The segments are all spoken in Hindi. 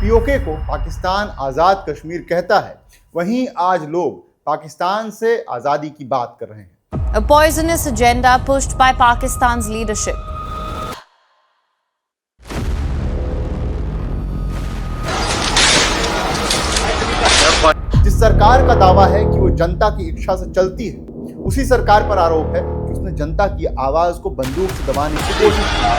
पीओके को पाकिस्तान आज़ाद कश्मीर कहता है, वहीं आज लोग पाकिस्तान से आज़ादी की बात कर रहे हैं। A poisonous agenda pushed by Pakistan's leadership. जिस सरकार का दावा है कि वो जनता की इच्छा से चलती है, उसी सरकार पर आरोप है कि उसने जनता की आवाज को बंदूक से दबाने की कोशिश की।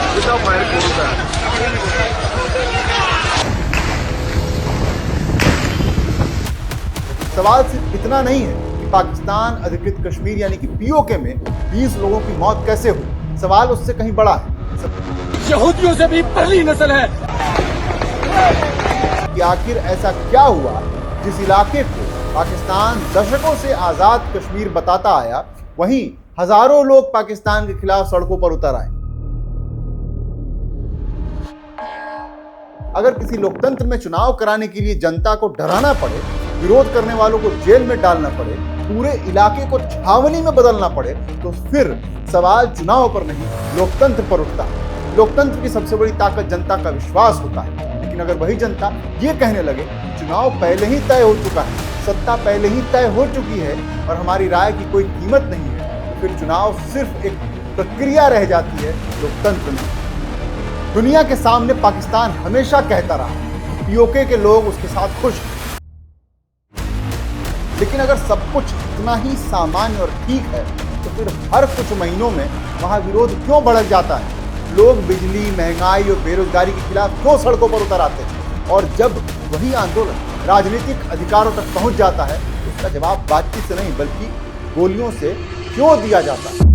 सवाल सिर्फ इतना नहीं है कि पाकिस्तान अधिकृत कश्मीर यानी कि पीओके में 20 लोगों की मौत कैसे हुई। सवाल उससे कहीं बड़ा है। यहूदियों से भी पहली नस्ल है कि आखिर ऐसा क्या हुआ जिस इलाके को पाकिस्तान दशकों से आजाद कश्मीर बताता आया, वहीं हजारों लोग पाकिस्तान के खिलाफ सड़कों पर उतर आए। अगर किसी लोकतंत्र में चुनाव कराने के लिए जनता को डराना पड़े, विरोध करने वालों को जेल में डालना पड़े, पूरे इलाके को छावनी में बदलना पड़े, तो फिर सवाल चुनाव पर नहीं, लोकतंत्र पर उठता है। लोकतंत्र की सबसे बड़ी ताकत जनता का विश्वास होता है। लेकिन अगर वही जनता ये कहने लगे चुनाव पहले ही तय हो चुका है, सत्ता पहले ही तय हो चुकी है और हमारी राय की कोई कीमत नहीं है, तो फिर चुनाव सिर्फ एक प्रक्रिया रह जाती है, लोकतंत्र नहीं। दुनिया के सामने पाकिस्तान हमेशा कहता रहा पीओके के लोग उसके साथ खुश हैं। लेकिन अगर सब कुछ इतना ही सामान्य और ठीक है, तो फिर हर कुछ महीनों में वहां विरोध क्यों भड़क जाता है? लोग बिजली, महंगाई और बेरोजगारी के खिलाफ क्यों सड़कों पर उतर आते हैं? और जब वही आंदोलन राजनीतिक अधिकारों तक पहुंच जाता है, तो उसका जवाब बातचीत से नहीं बल्कि गोलियों से क्यों दिया जाता है?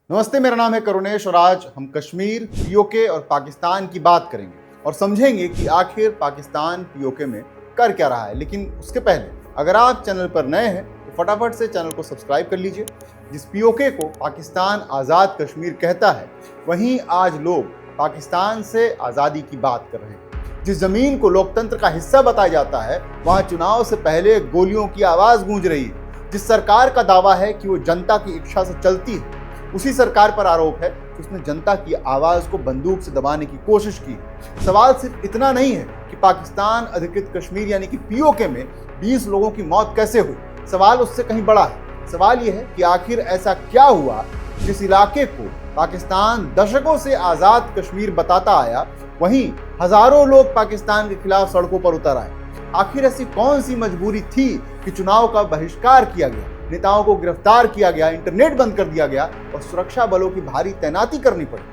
नमस्ते, मेरा नाम है करुणेश और आज हम कश्मीर, पीओके और पाकिस्तान की बात करेंगे और समझेंगे कि आखिर पाकिस्तान पीओके में कर क्या रहा है। लेकिन उसके पहले अगर आप चैनल पर नए हैं तो फटाफट से चैनल को सब्सक्राइब कर लीजिए। जिस पीओके को पाकिस्तान आज़ाद कश्मीर कहता है, वहीं आज लोग पाकिस्तान से आज़ादी की बात कर रहे हैं। जिस जमीन को लोकतंत्र का हिस्सा बताया जाता है, वहाँ चुनाव से पहले गोलियों की आवाज़ गूंज रही है। जिस सरकार का दावा है कि वो जनता की इच्छा से चलती है, उसी सरकार पर आरोप है कि उसने जनता की आवाज को बंदूक से दबाने की कोशिश की। सवाल सिर्फ इतना नहीं है कि पाकिस्तान अधिकृत कश्मीर यानी कि पीओके में 20 लोगों की मौत कैसे हुई। सवाल उससे कहीं बड़ा है। सवाल यह है कि आखिर ऐसा क्या हुआ जिस इलाके को पाकिस्तान दशकों से आजाद कश्मीर बताता आया, वहीं हजारों लोग पाकिस्तान के खिलाफ सड़कों पर उतर आए। आखिर ऐसी कौन सी मजबूरी थी कि चुनाव का बहिष्कार किया गया, नेताओं को गिरफ्तार किया गया, इंटरनेट बंद कर दिया गया और सुरक्षा बलों की भारी तैनाती करनी पड़ी?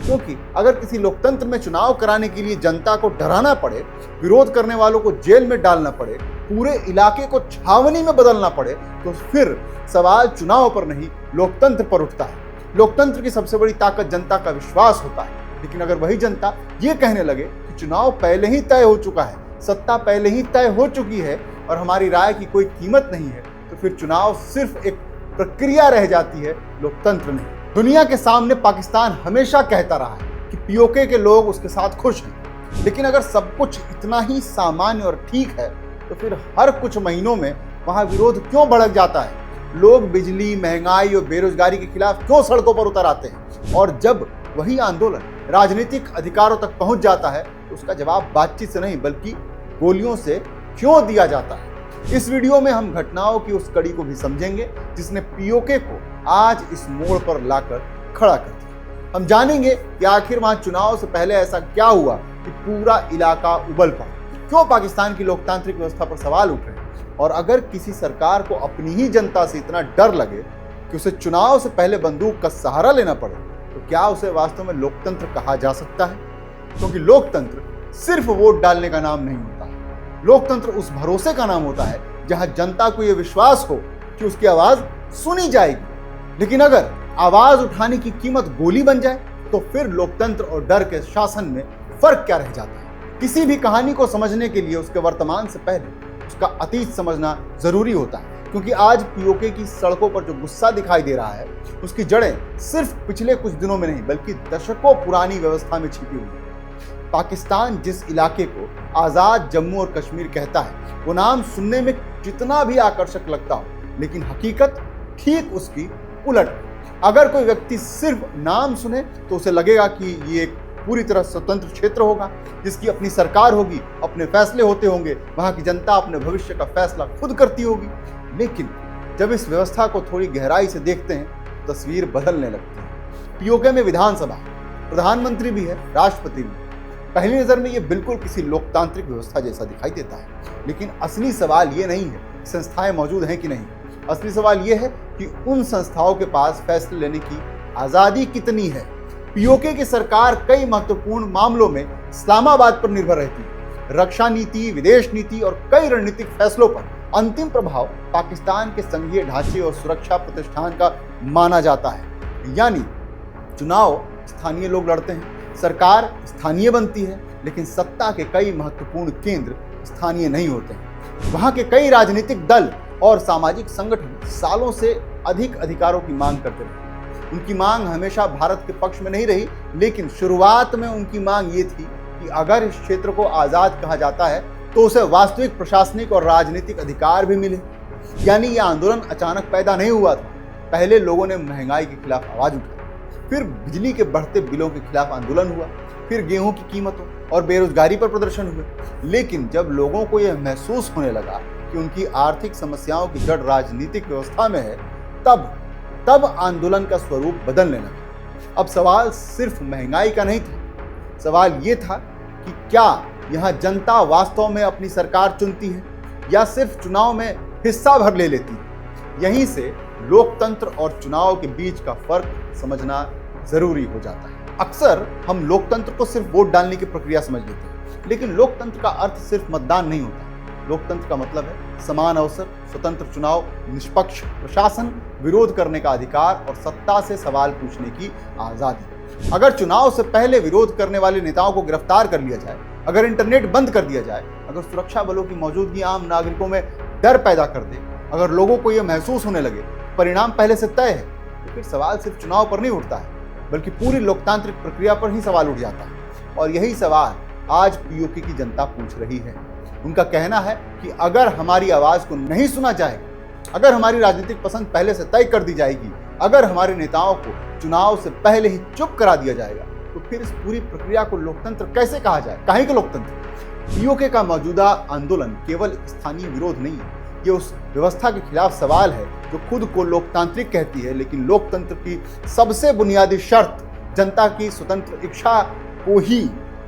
क्योंकि अगर किसी लोकतंत्र में चुनाव कराने के लिए जनता को डराना पड़े, विरोध करने वालों को जेल में डालना पड़े, पूरे इलाके को छावनी में बदलना पड़े, तो फिर सवाल चुनाव पर नहीं, लोकतंत्र पर उठता है। लोकतंत्र की सबसे बड़ी ताकत जनता का विश्वास होता है। लेकिन अगर वही जनता ये कहने लगे कि चुनाव पहले ही तय हो चुका है, सत्ता पहले ही तय हो चुकी है और हमारी राय की कोई कीमत नहीं है, तो फिर चुनाव सिर्फ एक प्रक्रिया रह जाती है, लोकतंत्र नहीं। दुनिया के सामने पाकिस्तान हमेशा कहता रहा है कि पीओके के लोग उसके साथ खुश हैं। लेकिन अगर सब कुछ इतना ही सामान्य और ठीक है, तो फिर हर कुछ महीनों में वहां विरोध क्यों भड़क जाता है? लोग बिजली, महंगाई और बेरोजगारी के खिलाफ क्यों सड़कों पर उतर आते हैं? और जब वही आंदोलन राजनीतिक अधिकारों तक पहुंच जाता है, तो उसका जवाब बातचीत से नहीं बल्कि गोलियों से क्यों दिया जाता है? इस वीडियो में हम घटनाओं की उस कड़ी को भी समझेंगे जिसने पीओके को आज इस मोड़ पर लाकर खड़ा कर दिया। हम जानेंगे कि आखिर वहां चुनाव से पहले ऐसा क्या हुआ कि पूरा इलाका उबल पड़ा, क्यों पाकिस्तान की लोकतांत्रिक व्यवस्था पर सवाल उठ रहे हैं, और अगर किसी सरकार को अपनी ही जनता से इतना डर लगे कि उसे चुनाव से पहले बंदूक का सहारा लेना पड़े, तो क्या उसे वास्तव में लोकतंत्र कहा जा सकता है? क्योंकि लोकतंत्र सिर्फ वोट डालने का नाम नहीं होता। लोकतंत्र उस भरोसे का नाम होता है जहां जनता को यह विश्वास हो कि उसकी आवाज सुनी जाएगी। लेकिन अगर आवाज उठाने की कीमत गोली बन जाए, तो फिर लोकतंत्र और डर के शासन में फर्क क्या रह जाता है? किसी भी कहानी को समझने के लिए उसके वर्तमान से पहले उसका अतीत समझना जरूरी होता है। क्योंकि आज पीओके की सड़कों पर जो गुस्सा दिखाई दे रहा है, उसकी जड़ें सिर्फ पिछले कुछ दिनों में नहीं बल्कि दशकों पुरानी व्यवस्था में छिपी हुई है। पाकिस्तान जिस इलाके को आज़ाद जम्मू और कश्मीर कहता है, वो नाम सुनने में जितना भी आकर्षक लगता हो, लेकिन हकीकत ठीक उसकी उलट। अगर कोई व्यक्ति सिर्फ नाम सुने तो उसे लगेगा कि ये एक पूरी तरह स्वतंत्र क्षेत्र होगा, जिसकी अपनी सरकार होगी, अपने फैसले होते होंगे, वहां की जनता अपने भविष्य का फैसला खुद करती होगी। लेकिन जब इस व्यवस्था को थोड़ी गहराई से देखते हैं तो तस्वीर बदलने लगती है। पीओके में विधानसभा, प्रधानमंत्री भी है, राष्ट्रपति भी। पहली नजर में ये बिल्कुल किसी लोकतांत्रिक व्यवस्था जैसा दिखाई देता है, लेकिन असली सवाल ये नहीं है संस्थाएं मौजूद हैं कि नहीं। असली सवाल ये है कि उन संस्थाओं के पास फैसले लेने की आजादी कितनी है। पीओके की सरकार कई महत्वपूर्ण मामलों में इस्लामाबाद पर निर्भर रहती है। रक्षा नीति, विदेश नीति और कई रणनीतिक फैसलों पर अंतिम प्रभाव पाकिस्तान के संघीय ढांचे और सुरक्षा प्रतिष्ठान का माना जाता है। यानी चुनाव स्थानीय लोग लड़ते हैं, सरकार स्थानीय बनती है, लेकिन सत्ता के कई महत्वपूर्ण केंद्र स्थानीय नहीं होते हैं। वहां के कई राजनीतिक दल और सामाजिक संगठन सालों से अधिक अधिकारों की मांग करते रहे। उनकी मांग हमेशा भारत के पक्ष में नहीं रही, लेकिन शुरुआत में उनकी मांग ये थी कि अगर इस क्षेत्र को आजाद कहा जाता है तो उसे वास्तविक प्रशासनिक और राजनीतिक अधिकार भी मिले। यानी यह आंदोलन अचानक पैदा नहीं हुआ था। पहले लोगों ने महंगाई के खिलाफ आवाज उठाई, फिर बिजली के बढ़ते बिलों के खिलाफ आंदोलन हुआ, फिर गेहूं की कीमतों और बेरोजगारी पर प्रदर्शन हुए। लेकिन जब लोगों को यह महसूस होने लगा कि उनकी आर्थिक समस्याओं की जड़ राजनीतिक व्यवस्था में है, तब आंदोलन का स्वरूप बदलने लगा। अब सवाल सिर्फ महंगाई का नहीं था, सवाल ये था कि क्या यहाँ जनता वास्तव में अपनी सरकार चुनती है या सिर्फ चुनाव में हिस्सा भर ले लेती है। यहीं से लोकतंत्र और चुनाव के बीच का फर्क समझना जरूरी हो जाता है। अक्सर हम लोकतंत्र को सिर्फ वोट डालने की प्रक्रिया समझ लेते हैं, लेकिन लोकतंत्र का अर्थ सिर्फ मतदान नहीं होता। लोकतंत्र का मतलब है समान अवसर, स्वतंत्र चुनाव, निष्पक्ष प्रशासन, विरोध करने का अधिकार और सत्ता से सवाल पूछने की आजादी। अगर चुनाव से पहले विरोध करने वाले नेताओं को गिरफ्तार कर लिया जाए, अगर इंटरनेट बंद कर दिया जाए, अगर सुरक्षा बलों की मौजूदगी आम नागरिकों में डर पैदा कर दे, अगर लोगों को यह महसूस होने लगे परिणाम पहले से तय है, तो फिर सवाल सिर्फ चुनाव पर नहीं उठता है, बल्कि पूरी लोकतांत्रिक प्रक्रिया पर ही सवाल उठ जाता है। और यही सवाल आज पीओके की जनता पूछ रही है। उनका कहना है कि अगर हमारी आवाज को नहीं सुना जाएगा, अगर हमारी राजनीतिक पसंद पहले से तय कर दी जाएगी, अगर हमारे नेताओं को चुनाव से पहले ही चुप करा दिया जाएगा, तो फिर इस पूरी प्रक्रिया को लोकतंत्र कैसे कहा जाए? काहे के लोकतंत्र? पीओके का मौजूदा आंदोलन केवल स्थानीय विरोध नहीं है, ये उस व्यवस्था के खिलाफ सवाल है जो खुद को लोकतांत्रिक कहती है, लेकिन लोकतंत्र की सबसे बुनियादी शर्त जनता की स्वतंत्र इच्छा को ही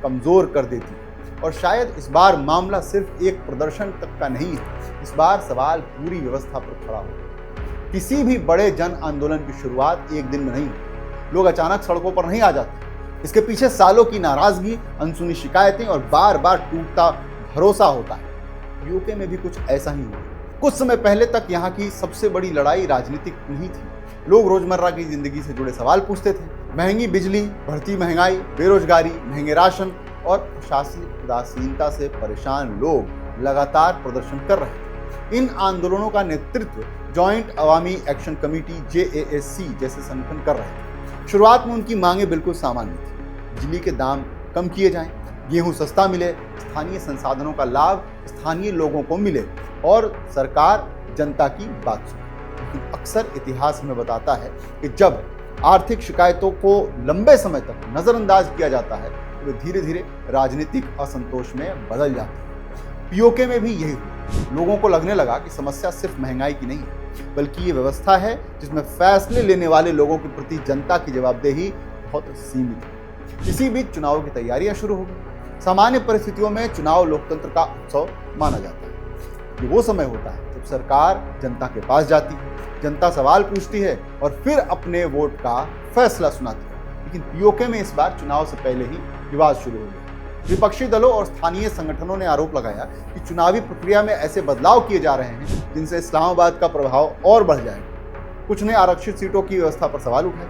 कमजोर कर देती है। और शायद इस बार मामला सिर्फ एक प्रदर्शन तक का नहीं है, इस बार सवाल पूरी व्यवस्था पर खड़ा हो। किसी भी बड़े जन आंदोलन की शुरुआत एक दिन में नहीं होती। लोग अचानक सड़कों पर नहीं आ जाते। इसके पीछे सालों की नाराजगी, अनसुनी शिकायतें और बार बार टूटता भरोसा होता है। यूके में भी कुछ ऐसा ही हुआ। कुछ समय पहले तक यहाँ की सबसे बड़ी लड़ाई राजनीतिक नहीं थी। लोग रोजमर्रा की जिंदगी से जुड़े सवाल पूछते थे। महंगी बिजली, बढ़ती महंगाई, बेरोजगारी, महंगे राशन और प्रशासनिक उदासीनता से परेशान लोग लगातार प्रदर्शन कर रहे थे। इन आंदोलनों का नेतृत्व जॉइंट अवामी एक्शन कमेटी JASC जैसे संगठन कर रहे थे। शुरुआत में उनकी मांगें बिल्कुल सामान्य थी। बिजली के दाम कम किए जाएं, गेहूं सस्ता मिले, स्थानीय संसाधनों का लाभ स्थानीय लोगों को मिले और सरकार जनता की बात सुने। लेकिन अक्सर इतिहास हमें बताता है कि जब आर्थिक शिकायतों को लंबे समय तक नजरअंदाज किया जाता है तो वे धीरे धीरे राजनीतिक असंतोष में बदल जाते हैं। पीओके में भी यही हुआ। लोगों को लगने लगा कि समस्या सिर्फ महंगाई की नहीं है, बल्कि ये व्यवस्था है जिसमें फैसले लेने वाले लोगों के प्रति जनता की जवाबदेही बहुत सीमित है। इसी बीच चुनाव की तैयारियां शुरू हो गई। सामान्य परिस्थितियों में चुनाव लोकतंत्र का उत्सव माना जाता है। ये वो समय होता है जब सरकार जनता के पास जाती है, जनता सवाल पूछती है और फिर अपने वोट का फैसला सुनाती है। लेकिन पीओके में इस बार चुनाव से पहले ही विवाद शुरू हो गया। विपक्षी दलों और स्थानीय संगठनों ने आरोप लगाया कि चुनावी प्रक्रिया में ऐसे बदलाव किए जा रहे हैं जिनसे इस्लामाबाद का प्रभाव और बढ़ जाएगा। कुछ ने आरक्षित सीटों की व्यवस्था पर सवाल उठाए,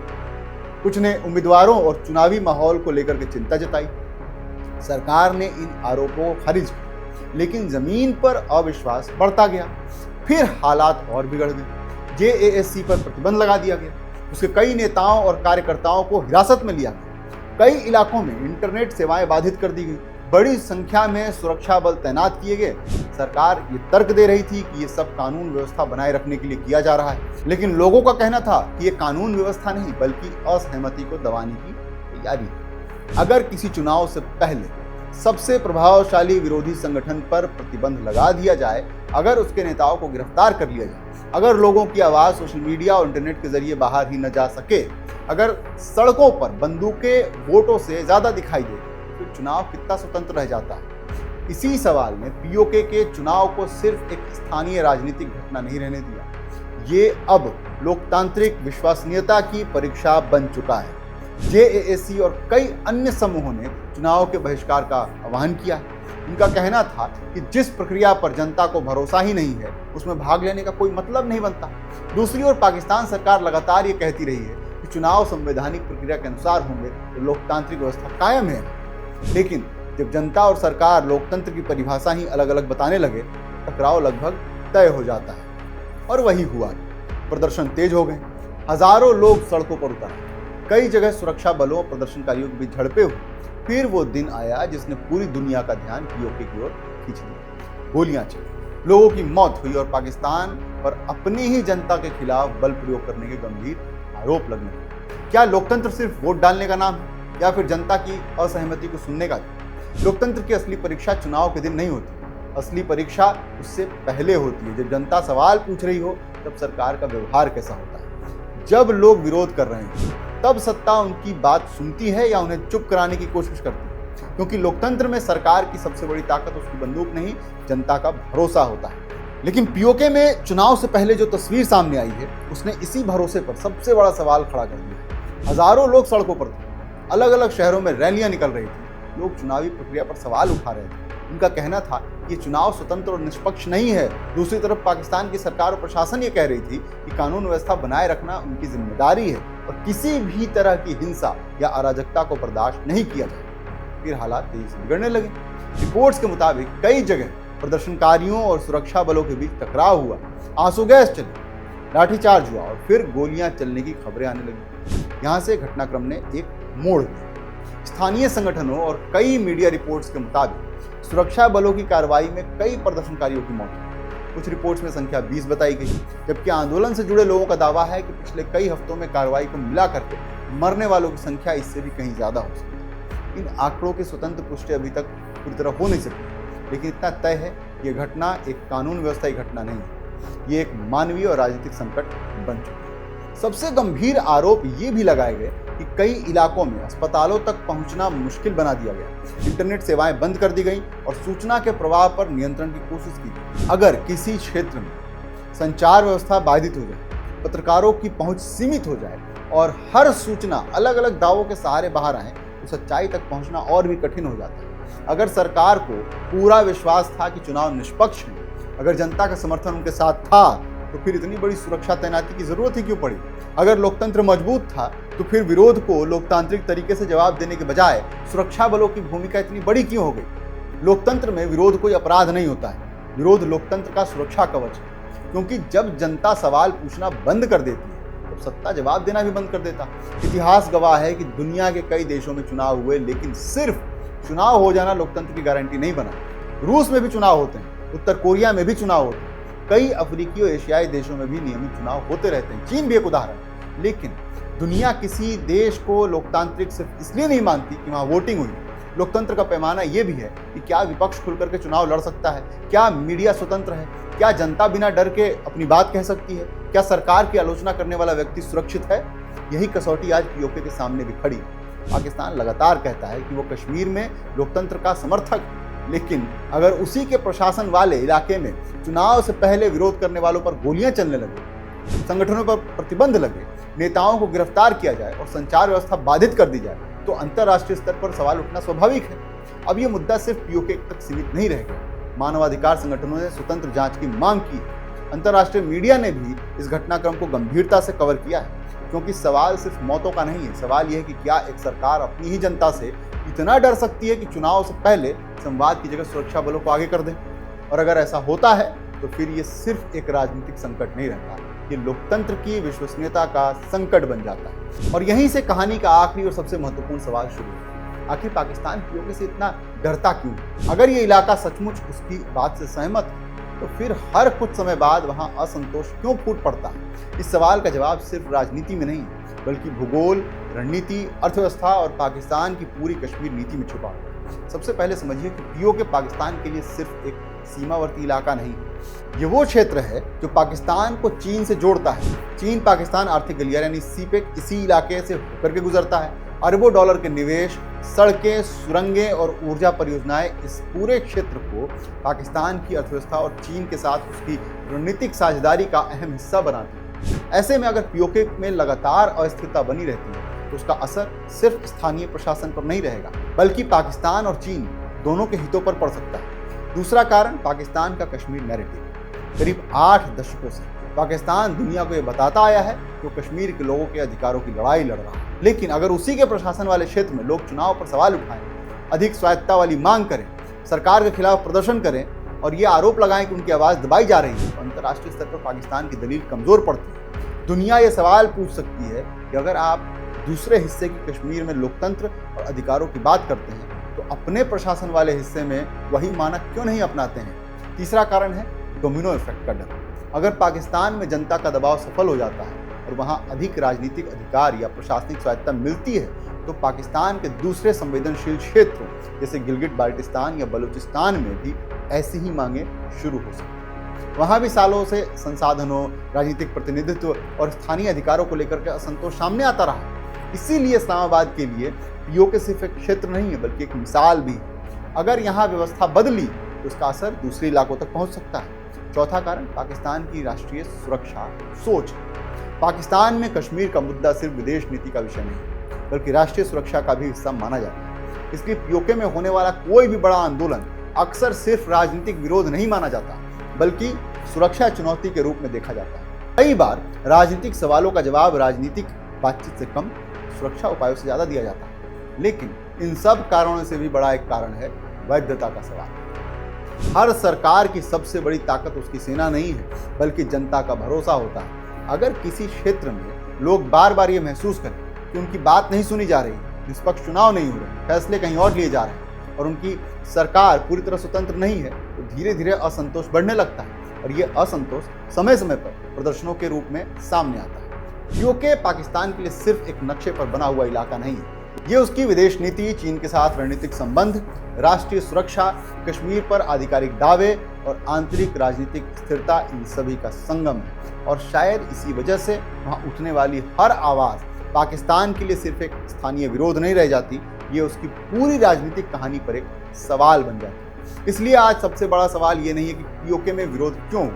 कुछ ने उम्मीदवारों और चुनावी माहौल को लेकर के चिंता जताई। सरकार ने इन आरोपों को खारिज किया, लेकिन जमीन पर अविश्वास बढ़ता गया। फिर हालात और बिगड़ गए। JASC पर प्रतिबंध लगा दिया गया। उसके कई नेताओं और कार्यकर्ताओं को हिरासत में लिया गया। कई इलाकों में इंटरनेट सेवाएं बाधित कर दी गई। बड़ी संख्या में सुरक्षा बल तैनात किए गए। सरकार ये तर्क दे रही थी कि ये सब कानून व्यवस्था बनाए रखने के लिए किया जा रहा है, लेकिन लोगों का कहना था कि ये कानून व्यवस्था नहीं बल्कि असहमति को दबाने की तैयारी है। अगर किसी चुनाव से पहले सबसे प्रभावशाली विरोधी संगठन पर प्रतिबंध लगा दिया जाए, अगर उसके नेताओं को गिरफ्तार कर लिया जाए, अगर लोगों की आवाज सोशल मीडिया और इंटरनेट के जरिए बाहर ही न जा सके, अगर सड़कों पर बंदूकें वोटों से ज्यादा दिखाई दे, तो चुनाव कितना स्वतंत्र रह जाता है। इसी सवाल ने पीओके के चुनाव को सिर्फ एक स्थानीय राजनीतिक घटना नहीं रहने दिया, ये अब लोकतांत्रिक विश्वसनीयता की परीक्षा बन चुका है। जेएएसी और कई अन्य समूहों ने चुनाव के बहिष्कार का आह्वान किया। उनका कहना था कि जिस प्रक्रिया पर जनता को भरोसा ही नहीं है, उसमें भाग लेने का कोई मतलब नहीं बनता। दूसरी ओर पाकिस्तान सरकार लगातार ये कहती रही है कि चुनाव संवैधानिक प्रक्रिया के अनुसार होंगे तो लोकतांत्रिक व्यवस्था कायम है। लेकिन जब जनता और सरकार लोकतंत्र की परिभाषा ही अलग अलग बताने लगे, टकराव लगभग तय हो जाता है। और वही हुआ, प्रदर्शन तेज हो गए, हजारों लोग सड़कों पर उतरे, कई जगह सुरक्षा बलों और प्रदर्शनकारियों के बीच झड़पें हुई। फिर वो दिन आया जिसने पूरी दुनिया का ध्यान पीओके की ओर खींच लिया। गोलियां चली, लोगों की मौत हुई और पाकिस्तान पर अपनी ही जनता के खिलाफ बल प्रयोग करने के गंभीर आरोप लगने लगे। क्या लोकतंत्र सिर्फ वोट डालने का नाम है या फिर जनता की असहमति को सुनने का? लोकतंत्र की असली परीक्षा चुनाव के दिन नहीं होती, असली परीक्षा उससे पहले होती है। जब जनता सवाल पूछ रही हो तब सरकार का व्यवहार कैसा होता है। जब लोग विरोध कर रहे हैं तब सत्ता उनकी बात सुनती है या उन्हें चुप कराने की कोशिश करती है, क्योंकि लोकतंत्र में सरकार की सबसे बड़ी ताकत उसकी बंदूक नहीं, जनता का भरोसा होता है। लेकिन पीओके में चुनाव से पहले जो तस्वीर सामने आई है, उसने इसी भरोसे पर सबसे बड़ा सवाल खड़ा कर दिया। हजारों लोग सड़कों पर थे, अलग अलग शहरों में रैलियां निकल रही थी, लोग चुनावी प्रक्रिया पर सवाल उठा रहे थे। उनका कहना था कि चुनाव स्वतंत्र और निष्पक्ष नहीं है। दूसरी तरफ पाकिस्तान की सरकार और प्रशासन ये कह रही थी कि कानून व्यवस्था बनाए रखना उनकी जिम्मेदारी है और किसी भी तरह की हिंसा या अराजकता को बर्दाश्त नहीं किया जाए। फिर हालात तेजी से बिगड़ने लगे। रिपोर्ट्स के मुताबिक कई जगह प्रदर्शनकारियों और सुरक्षा बलों के बीच टकराव हुआ, आंसू गैस चली, लाठीचार्ज हुआ और फिर गोलियां चलने की खबरें आने लगी। यहाँ से घटनाक्रम ने एक मोड़ लिया। स्थानीय संगठनों और कई मीडिया रिपोर्ट्स के मुताबिक सुरक्षा बलों की कार्रवाई में कई प्रदर्शनकारियों की मौत हुई। कुछ रिपोर्ट्स में संख्या 20 बताई गई, जबकि आंदोलन से जुड़े लोगों का दावा है कि पिछले कई हफ्तों में कार्रवाई को मिला करके मरने वालों की संख्या इससे भी कहीं ज्यादा हो सकती है। इन आंकड़ों की स्वतंत्र पुष्टि अभी तक पूरी तरह हो नहीं सकी, लेकिन इतना तय है कि यह घटना एक कानून व्यवस्था की घटना नहीं है, ये एक मानवीय और राजनीतिक संकट बन चुकी है। सबसे गंभीर आरोप ये भी लगाए गए कि कई इलाकों में अस्पतालों तक पहुंचना मुश्किल बना दिया गया, इंटरनेट सेवाएं बंद कर दी गई और सूचना के प्रवाह पर नियंत्रण की कोशिश की गई। अगर किसी क्षेत्र में संचार व्यवस्था बाधित हो जाए, पत्रकारों की पहुंच सीमित हो जाए और हर सूचना अलग अलग दावों के सहारे बाहर आए, तो सच्चाई तक पहुंचना और भी कठिन हो जाता है। अगर सरकार को पूरा विश्वास था कि चुनाव निष्पक्ष है, अगर जनता का समर्थन उनके साथ था, तो फिर इतनी बड़ी सुरक्षा तैनाती की जरूरत ही क्यों पड़ी? अगर लोकतंत्र मजबूत था, तो फिर विरोध को लोकतांत्रिक तरीके से जवाब देने के बजाय सुरक्षा बलों की भूमिका इतनी बड़ी क्यों हो गई? लोकतंत्र में विरोध कोई अपराध नहीं होता है, विरोध लोकतंत्र का सुरक्षा कवच है, क्योंकि जब जनता सवाल पूछना बंद कर देती है, तो सत्ता जवाब देना भी बंद कर देता। इतिहास गवाह है कि दुनिया के कई देशों में चुनाव हुए, लेकिन सिर्फ चुनाव हो जाना लोकतंत्र की गारंटी नहीं बना। रूस में भी चुनाव होते हैं, उत्तर कोरिया में भी चुनाव होते हैं, कई अफ्रीकी और एशियाई देशों में भी नियमित चुनाव होते रहते हैं, चीन भी एक उदाहरण है। लेकिन दुनिया किसी देश को लोकतांत्रिक सिर्फ इसलिए नहीं मानती कि वहां वोटिंग हुई। लोकतंत्र का पैमाना यह भी है कि क्या विपक्ष खुलकर के चुनाव लड़ सकता है, क्या मीडिया स्वतंत्र है, क्या जनता बिना डर के अपनी बात कह सकती है, क्या सरकार की आलोचना करने वाला व्यक्ति सुरक्षित है। यही कसौटी आज पीओके के सामने भी खड़ी है। पाकिस्तान लगातार कहता है कि वो कश्मीर में लोकतंत्र का समर्थक है, लेकिन अगर उसी के प्रशासन वाले इलाके में चुनाव से पहले विरोध करने वालों पर गोलियां चलने लगे, संगठनों पर प्रतिबंध लगे, नेताओं को गिरफ्तार किया जाए और संचार व्यवस्था बाधित कर दी जाए, तो अंतर्राष्ट्रीय स्तर पर सवाल उठना स्वाभाविक है। अब यह मुद्दा सिर्फ पीओके तक सीमित नहीं रह गया। मानवाधिकार संगठनों ने स्वतंत्र जांच की मांग की है। अंतर्राष्ट्रीय मीडिया ने भी इस घटनाक्रम को गंभीरता से कवर किया है, क्योंकि सवाल सिर्फ मौतों का नहीं है। सवाल यह है कि क्या एक सरकार अपनी ही जनता से इतना डर सकती है कि चुनाव से पहले संवाद की जगह सुरक्षा बलों को आगे कर दे? और अगर ऐसा होता है तो फिर ये सिर्फ एक राजनीतिक संकट नहीं रहता, ये लोकतंत्र की विश्वसनीयता का संकट बन जाता है। और यहीं से कहानी का आखिरी और सबसे महत्वपूर्ण सवाल शुरू होता है। आखिर पाकिस्तान पीओके से इतना डरता क्यों? अगर ये इलाका सचमुच उसकी बात से सहमत है तो फिर हर कुछ समय बाद वहां असंतोष क्यों फूट पड़ता है? इस सवाल का जवाब सिर्फ राजनीति में नहीं बल्कि भूगोल, रणनीति, अर्थव्यवस्था और पाकिस्तान की पूरी कश्मीर नीति में छुपा है। सबसे पहले समझिए कि पीओके पाकिस्तान के लिए सिर्फ एक सीमावर्ती इलाका नहीं है। ये वो क्षेत्र है जो पाकिस्तान को चीन से जोड़ता है। चीन पाकिस्तान आर्थिक गलियारा यानी सीपेक इसी इलाके से होकर के गुजरता है। अरबों डॉलर के निवेश, सड़कें, सुरंगें और ऊर्जा परियोजनाएं इस पूरे क्षेत्र को पाकिस्तान की अर्थव्यवस्था और चीन के साथ उसकी रणनीतिक साझेदारी का अहम हिस्सा बनाती है। ऐसे में अगर पीओके में लगातार अस्थिरता बनी रहती है तो उसका असर सिर्फ स्थानीय प्रशासन पर नहीं रहेगा बल्कि पाकिस्तान और चीन दोनों के हितों पर पड़ सकता है। दूसरा कारण पाकिस्तान का कश्मीर नैरेटिव। करीब 8 दशकों से पाकिस्तान दुनिया को यह बताता आया है कि वो कश्मीर के लोगों के अधिकारों की लड़ाई लड़ रहा है। लेकिन अगर उसी के प्रशासन वाले क्षेत्र में लोग चुनाव पर सवाल उठाएं, अधिक स्वायत्तता वाली मांग करें, सरकार के खिलाफ प्रदर्शन करें और ये आरोप लगाएं कि उनकी आवाज़ दबाई जा रही है तो अंतर्राष्ट्रीय स्तर पर पाकिस्तान की दलील कमजोर पड़ती है। दुनिया ये सवाल पूछ सकती है कि अगर आप दूसरे हिस्से की कश्मीर में लोकतंत्र और अधिकारों की बात करते हैं तो अपने प्रशासन वाले हिस्से में वही मानक क्यों नहीं अपनाते हैं? तीसरा कारण है डोमिनो इफेक्ट का डर। अगर पाकिस्तान में जनता का दबाव सफल हो जाता है और वहां अधिक राजनीतिक अधिकार या प्रशासनिक स्वायत्तता मिलती है तो पाकिस्तान के दूसरे संवेदनशील क्षेत्रों जैसे गिलगिट बाल्टिस्तान या बलूचिस्तान में भी ऐसी ही मांगे शुरू हो सकती हैं। वहां भी सालों से संसाधनों, राजनीतिक प्रतिनिधित्व और स्थानीय अधिकारों को लेकर के असंतोष सामने आता रहा। इसीलिए इस्लामाबाद के लिए पीओके सिर्फ एक क्षेत्र नहीं है बल्कि एक मिसाल भी है। अगर यहाँ व्यवस्था बदली तो उसका असर दूसरे इलाकों तक पहुंच सकता है। चौथा कारण पाकिस्तान की राष्ट्रीय सुरक्षा सोच। पाकिस्तान में कश्मीर का मुद्दा सिर्फ विदेश नीति का विषय नहीं बल्कि राष्ट्रीय सुरक्षा का भी हिस्सा माना जाता है। इसलिए पीओके में होने वाला कोई भी बड़ा आंदोलन अक्सर सिर्फ राजनीतिक विरोध नहीं माना जाता बल्कि सुरक्षा चुनौती के रूप में देखा जाता है। कई बार राजनीतिक सवालों का जवाब राजनीतिक बातचीत से कम सुरक्षा उपायों से ज्यादा दिया जाता है। लेकिन इन सब कारणों से भी बड़ा एक कारण है वैधता का सवाल। हर सरकार की सबसे बड़ी ताकत उसकी सेना नहीं है बल्कि जनता का भरोसा होता है। अगर किसी क्षेत्र में लोग बार बार ये महसूस करें कि उनकी बात नहीं सुनी जा रही, निष्पक्ष चुनाव नहीं हो रहे, फैसले कहीं और लिए जा रहे हैं और उनकी सरकार पूरी तरह स्वतंत्र नहीं है तो धीरे धीरे असंतोष बढ़ने लगता है और ये असंतोष समय समय पर प्रदर्शनों के रूप में सामने आता है। पीओके पाकिस्तान के लिए सिर्फ एक नक्शे पर बना हुआ इलाका नहीं है, ये उसकी विदेश नीति, चीन के साथ रणनीतिक संबंध, राष्ट्रीय सुरक्षा, कश्मीर पर आधिकारिक दावे और आंतरिक राजनीतिक स्थिरता इन सभी का संगम है। और शायद इसी वजह से वहाँ उठने वाली हर आवाज़ पाकिस्तान के लिए सिर्फ एक स्थानीय विरोध नहीं रह जाती, ये उसकी पूरी राजनीतिक कहानी पर एक सवाल बन जाती है। इसलिए आज सबसे बड़ा सवाल ये नहीं है कि पीओके में विरोध क्यों,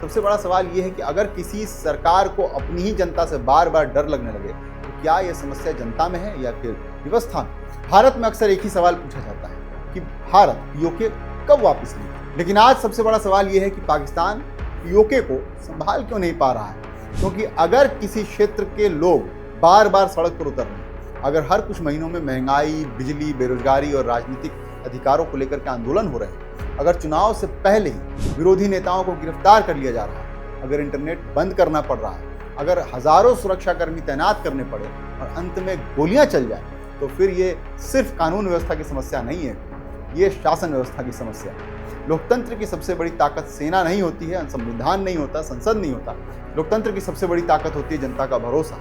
सबसे बड़ा सवाल ये है कि अगर किसी सरकार को अपनी ही जनता से बार बार डर लगने लगे तो क्या यह समस्या जनता में है या फिर व्यवस्था में? भारत में अक्सर एक ही सवाल पूछा जाता है कि भारत पीओके कब वापस लेगा। लेकिन आज सबसे बड़ा सवाल यह है कि पाकिस्तान पीओके को संभाल क्यों नहीं पा रहा है? क्योंकि अगर किसी क्षेत्र के लोग बार बार सड़क पर उतर रहे हैं, अगर हर कुछ महीनों में महंगाई, बिजली, बेरोजगारी और राजनीतिक अधिकारों को लेकर के आंदोलन हो रहे हैं, अगर चुनाव से पहले ही विरोधी नेताओं को गिरफ्तार कर लिया जा रहा है, अगर इंटरनेट बंद करना पड़ रहा है, अगर हजारों सुरक्षाकर्मी तैनात करने पड़े और अंत में गोलियां चल जाए, तो फिर ये सिर्फ कानून व्यवस्था की समस्या नहीं है, ये शासन व्यवस्था की समस्या है। लोकतंत्र की सबसे बड़ी ताकत सेना नहीं होती है, संविधान नहीं होता, संसद नहीं होता। लोकतंत्र की सबसे बड़ी ताकत होती है जनता का भरोसा।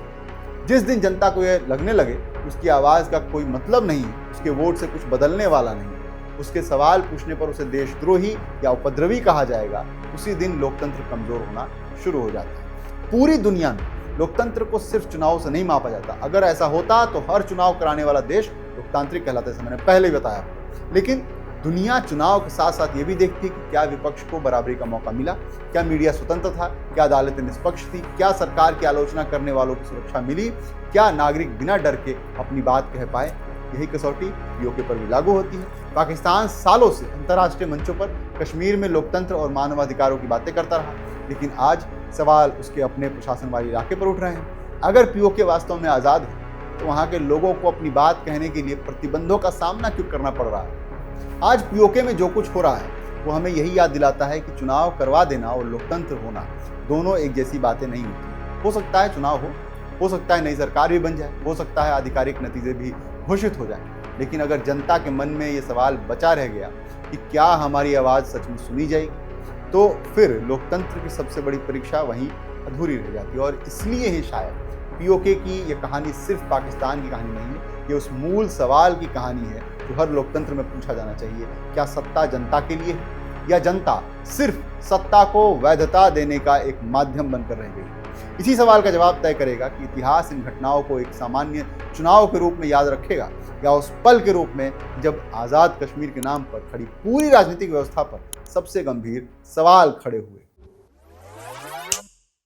जिस दिन जनता को यह लगने लगे उसकी आवाज़ का कोई मतलब नहीं है, उसके वोट से कुछ बदलने वाला नहीं है, उसके सवाल पूछने पर उसे देशद्रोही या उपद्रवी कहा जाएगा, उसी दिन लोकतंत्र कमजोर होना शुरू हो जाता है। पूरी दुनिया में लोकतंत्र को सिर्फ चुनाव से नहीं मापा जाता। अगर ऐसा होता तो हर चुनाव कराने वाला देश लोकतांत्रिक कहलाता, जैसे मैंने पहले ही बताया। लेकिन दुनिया चुनाव के साथ साथ ये भी देखती है कि क्या विपक्ष को बराबरी का मौका मिला, क्या मीडिया स्वतंत्र था, क्या अदालतें निष्पक्ष थी, क्या सरकार की आलोचना करने वालों की सुरक्षा मिली, क्या नागरिक बिना डर के अपनी बात कह पाए। यही कसौटी पीओके पर भी लागू होती है। पाकिस्तान सालों से अंतर्राष्ट्रीय मंचों पर कश्मीर में लोकतंत्र और मानवाधिकारों की बातें करता रहा, लेकिन आज सवाल उसके अपने प्रशासन वाले इलाके पर उठ रहे हैं। अगर पीओके वास्तव में आज़ाद है तो वहाँ के लोगों को अपनी बात कहने के लिए प्रतिबंधों का सामना क्यों करना पड़ रहा है? आज पीओके में जो कुछ हो रहा है वो हमें यही याद दिलाता है कि चुनाव करवा देना और लोकतंत्र होना दोनों एक जैसी बातें नहीं होती। हो सकता है चुनाव हो सकता है नई सरकार भी बन जाए, हो सकता है आधिकारिक नतीजे भी घोषित हो जाए, लेकिन अगर जनता के मन में ये सवाल बचा रह गया कि क्या हमारी आवाज़ सच में सुनी जाएगी, तो फिर लोकतंत्र की सबसे बड़ी परीक्षा वहीं अधूरी रह जाती है। और इसलिए ही शायद पीओके की ये कहानी सिर्फ पाकिस्तान की कहानी नहीं है, ये उस मूल सवाल की कहानी है जो हर लोकतंत्र में पूछा जाना चाहिए। क्या सत्ता जनता के लिए है या जनता सिर्फ सत्ता को वैधता देने का एक माध्यम बनकर रह गई? इसी सवाल का जवाब तय करेगा कि इतिहास इन घटनाओं को एक सामान्य चुनाव के रूप में याद रखेगा या उस पल के रूप में जब आज़ाद कश्मीर के नाम पर खड़ी पूरी राजनीतिक व्यवस्था पर सबसे गंभीर सवाल खड़े हुए।